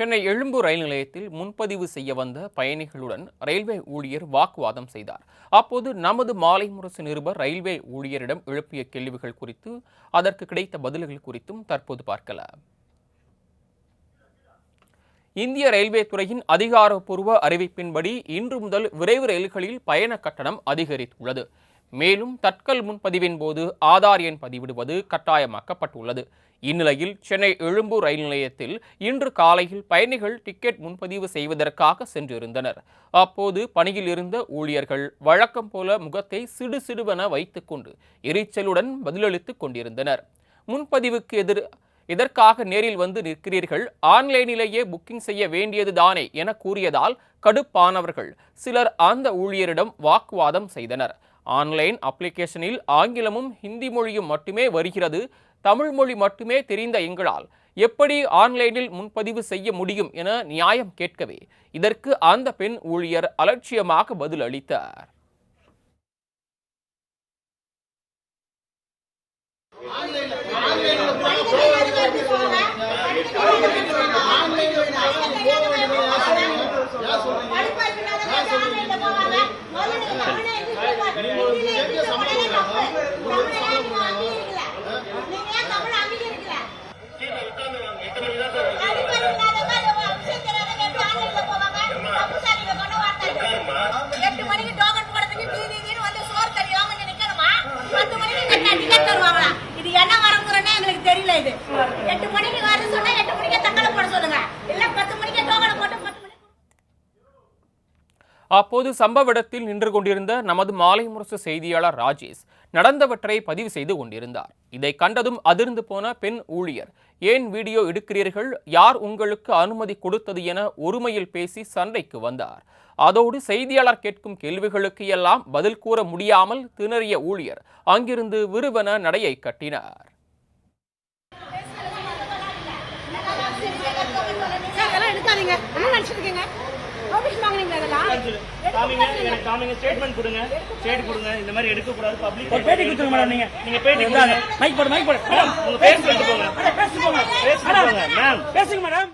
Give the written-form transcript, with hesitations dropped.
சென்னை எழும்பூர் ரயில் நிலையத்தில் முன்பதிவு செய்ய வந்த பயணிகளுடன் ரயில்வே ஊழியர் வாக்குவாதம் செய்தார். அப்போது நமது மாலை முரசு நிருபர் ரயில்வே ஊழியரிடம் எழுப்பிய கேள்விகள் குறித்து அதற்கு கிடைத்த பதில்கள் குறித்தும் தற்போது பார்க்கலாம். இந்திய ரயில்வே துறையின் அதிகாரப்பூர்வ அறிவிப்பின்படி இன்று முதல் விரைவு ரயில்களில் பயண கட்டணம் அதிகரித்துள்ளது. மேலும் தட்கல் முன்பதிவின் போது ஆதார் எண் பதிவிடுவது கட்டாயமாக்கப்பட்டுள்ளது. இந்நிலையில் சென்னை எழும்பூர் ரயில் நிலையத்தில் இன்று காலையில் பயணிகள் டிக்கெட் முன்பதிவு செய்வதற்காக சென்றிருந்தனர். அப்போது பணியில் இருந்த ஊழியர்கள் வழக்கம் போல முகத்தை சிடுசிடுவென வைத்துக்கொண்டு எரிச்சலுடன் பதிலளித்துக் கொண்டிருந்தனர். முன்பதிவுக்கு இதற்காக நேரில் வந்து நிற்கிறீர்கள், ஆன்லைனிலேயே புக்கிங் செய்ய வேண்டியது தானே என கூறியதால் கடுப்பானவர்கள் சிலர் அந்த ஊழியரிடம் வாக்குவாதம் செய்தனர். ஆன்லைன் அப்ளிகேஷனில் ஆங்கிலமும் ஹிந்தி மொழியும் மட்டுமே வருகிறது, தமிழ் மொழி மட்டுமே தெரிந்த எங்களால் எப்படி ஆன்லைனில் முன்பதிவு செய்ய முடியும் என நியாயம் கேட்கவே இதற்கு அந்த பெண் ஊழியர் அலட்சியமாக பதில் அளித்தார். அப்போது சம்பவ இடத்தில் நின்று கொண்டிருந்த நமது மாலை முரசு செய்தியாளர் ராஜேஷ் நடந்தவற்றை பதிவு செய்து கொண்டிருந்தார். இதை கண்டதும் அதிர்ந்து போன பெண் ஊழியர், ஏன் வீடியோ எடுக்கிறீர்கள், யார் உங்களுக்கு அனுமதி கொடுத்தது என ஒருமையில் பேசி சண்டைக்கு வந்தார். அதோடு செய்தியாளர் கேட்கும் கேள்விகளுக்கு எல்லாம் பதில் கூற முடியாமல் திணறிய ஊழியர் அங்கிருந்து விறுவென நடையை கட்டினார். ஸ்டேட்மென்ட் கொடுங்க, இந்த மாதிரி எடுக்க கூடாது. பப்ளிக் ஒரு பேட்டி கொடுத்துங்க மேடம். நீங்க பேட்டி கொடுங்க. மைக் போடு. உங்க பேர் சொல்லிட்டு போங்க. பேசுங்க மேடம்.